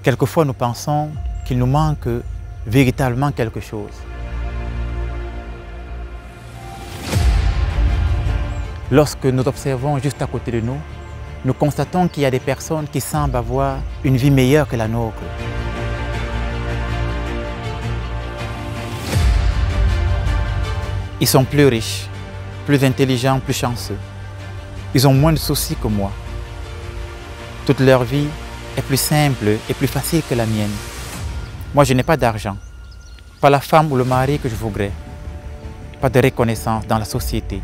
Quelquefois, nous pensons qu'il nous manque véritablement quelque chose. Lorsque nous observons juste à côté de nous, nous constatons qu'il y a des personnes qui semblent avoir une vie meilleure que la nôtre. Ils sont plus riches, plus intelligents, plus chanceux. Ils ont moins de soucis que moi. Toute leur vie est plus simple et plus facile que la mienne. Moi, je n'ai pas d'argent, pas la femme ou le mari que je voudrais, pas de reconnaissance dans la société.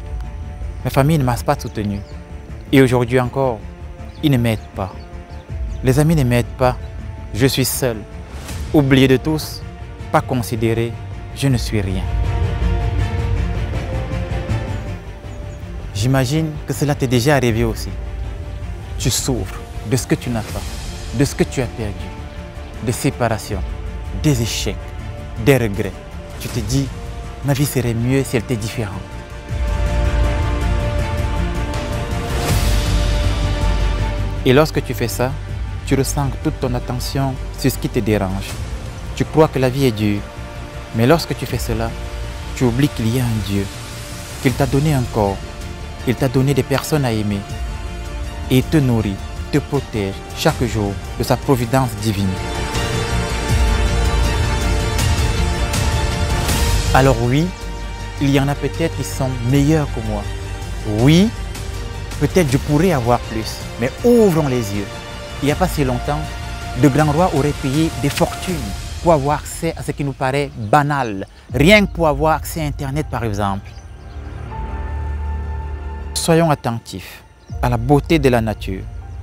Ma famille ne m'a pas soutenu. Et aujourd'hui encore, ils ne m'aident pas. Les amis ne m'aident pas. Je suis seul. Oublié de tous, pas considéré, je ne suis rien. J'imagine que cela t'est déjà arrivé aussi. Tu souffres de ce que tu n'as pas, de ce que tu as perdu, des séparations, des échecs, des regrets. Tu te dis, ma vie serait mieux si elle était différente. Et lorsque tu fais ça, tu ressens toute ton attention sur ce qui te dérange. Tu crois que la vie est dure, mais lorsque tu fais cela, tu oublies qu'il y a un Dieu, qu'il t'a donné un corps, il t'a donné des personnes à aimer, et il te nourrit, te protège chaque jour de sa providence divine. Alors oui, il y en a peut-être qui sont meilleurs que moi. Oui, peut-être je pourrais avoir plus, mais ouvrons les yeux. Il n'y a pas si longtemps, de grands rois auraient payé des fortunes pour avoir accès à ce qui nous paraît banal, rien que pour avoir accès à Internet par exemple. Soyons attentifs à la beauté de la nature,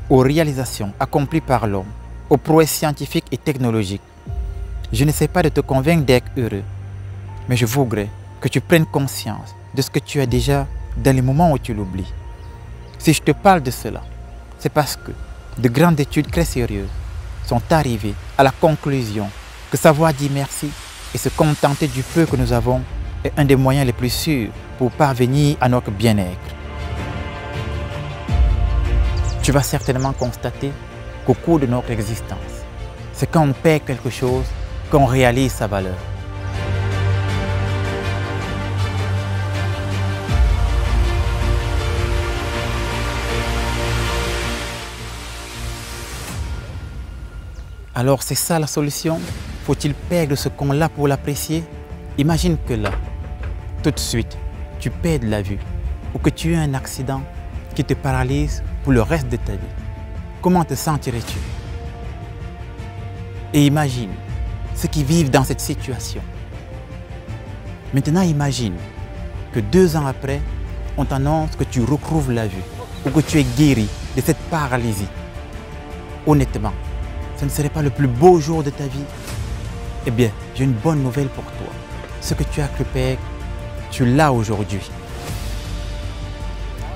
aux réalisations accomplies par l'homme, aux prouesses scientifiques et technologiques. Je n'essaie pas de te convaincre d'être heureux, mais je voudrais que tu prennes conscience de ce que tu as déjà dans les moments où tu l'oublies. Si je te parle de cela, c'est parce que de grandes études très sérieuses sont arrivées à la conclusion que savoir dire merci et se contenter du peu que nous avons est un des moyens les plus sûrs pour parvenir à notre bien-être. Tu vas certainement constater qu'au cours de notre existence, c'est quand on perd quelque chose qu'on réalise sa valeur. Alors c'est ça la solution? Faut-il perdre ce qu'on a pour l'apprécier? Imagine que là, tout de suite, tu perds la vue ou que tu aies un accident qui te paralyse pour le reste de ta vie. Comment te sentirais-tu? Et imagine ceux qui vivent dans cette situation. Maintenant imagine que 2 ans après, on t'annonce que tu retrouves la vue ou que tu es guéri de cette paralysie. Honnêtement, ce ne serait pas le plus beau jour de ta vie? Eh bien, j'ai une bonne nouvelle pour toi. Ce que tu as cru perdre, tu l'as aujourd'hui.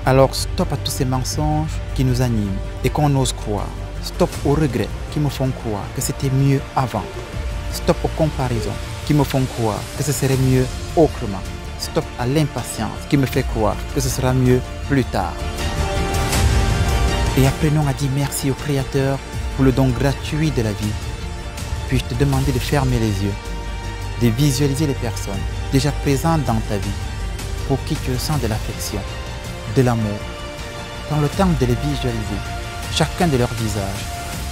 Alors stop à tous ces mensonges qui nous animent et qu'on ose croire. Stop aux regrets qui me font croire que c'était mieux avant. Stop aux comparaisons qui me font croire que ce serait mieux autrement. Stop à l'impatience qui me fait croire que ce sera mieux plus tard. Et apprenons à dire merci au Créateur pour le don gratuit de la vie. Puis-je te demander de fermer les yeux, de visualiser les personnes déjà présentes dans ta vie, pour qui tu ressens de l'affection, de l'amour. Prends le temps de les visualiser, chacun de leurs visages,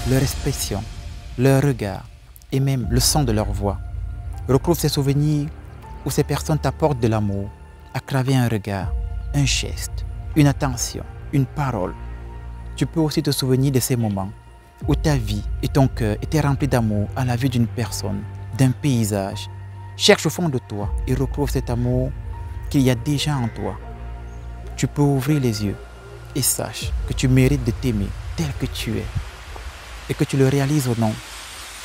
leur expression, leur regard et même le son de leur voix. Retrouve ces souvenirs où ces personnes t'apportent de l'amour à travers un regard, un geste, une attention, une parole. Tu peux aussi te souvenir de ces moments où ta vie et ton cœur étaient remplis d'amour à la vue d'une personne, d'un paysage. Cherche au fond de toi et retrouve cet amour qu'il y a déjà en toi. Tu peux ouvrir les yeux et sache que tu mérites de t'aimer tel que tu es et que tu le réalises ou non.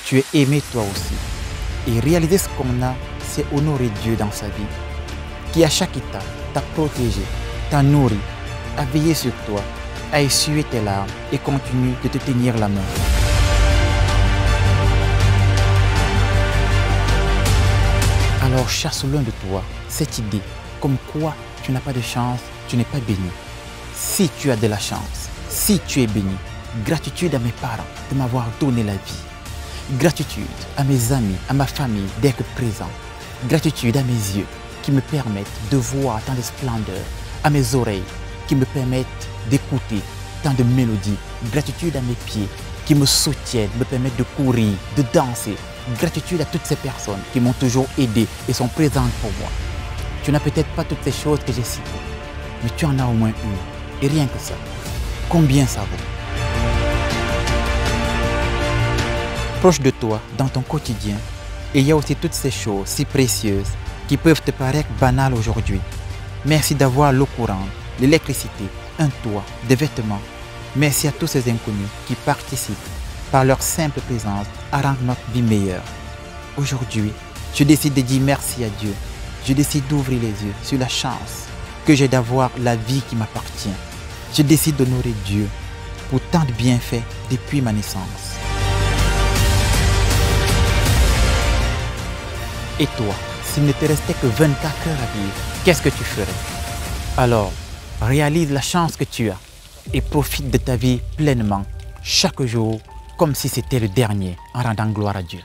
Tu es aimé toi aussi. Et réaliser ce qu'on a, c'est honorer Dieu dans sa vie, qui à chaque étape t'a protégé, t'a nourri, a veillé sur toi, a essuyé tes larmes et continue de te tenir la main. Alors chasse loin de toi cette idée comme quoi tu n'as pas de chance, tu n'es pas béni. Si tu as de la chance, si tu es béni, gratitude à mes parents de m'avoir donné la vie. Gratitude à mes amis, à ma famille d'être présents. Gratitude à mes yeux qui me permettent de voir tant de splendeur, à mes oreilles qui me permettent d'écouter tant de mélodies. Gratitude à mes pieds qui me soutiennent, me permettent de courir, de danser. Gratitude à toutes ces personnes qui m'ont toujours aidé et sont présentes pour moi. Tu n'as peut-être pas toutes ces choses que j'ai citées, mais tu en as au moins une. Et rien que ça, combien ça vaut? Proche de toi, dans ton quotidien, il y a aussi toutes ces choses si précieuses qui peuvent te paraître banales aujourd'hui. Merci d'avoir l'eau courante, l'électricité, un toit, des vêtements. Merci à tous ces inconnus qui participent par leur simple présence à rendre notre vie meilleure. Aujourd'hui, je décide de dire merci à Dieu. Je décide d'ouvrir les yeux sur la chance que j'ai d'avoir la vie qui m'appartient. Je décide d'honorer Dieu pour tant de bienfaits depuis ma naissance. Et toi, s'il ne te restait que 24 heures à vivre, qu'est-ce que tu ferais? Alors, réalise la chance que tu as et profite de ta vie pleinement, chaque jour, comme si c'était le dernier, en rendant gloire à Dieu.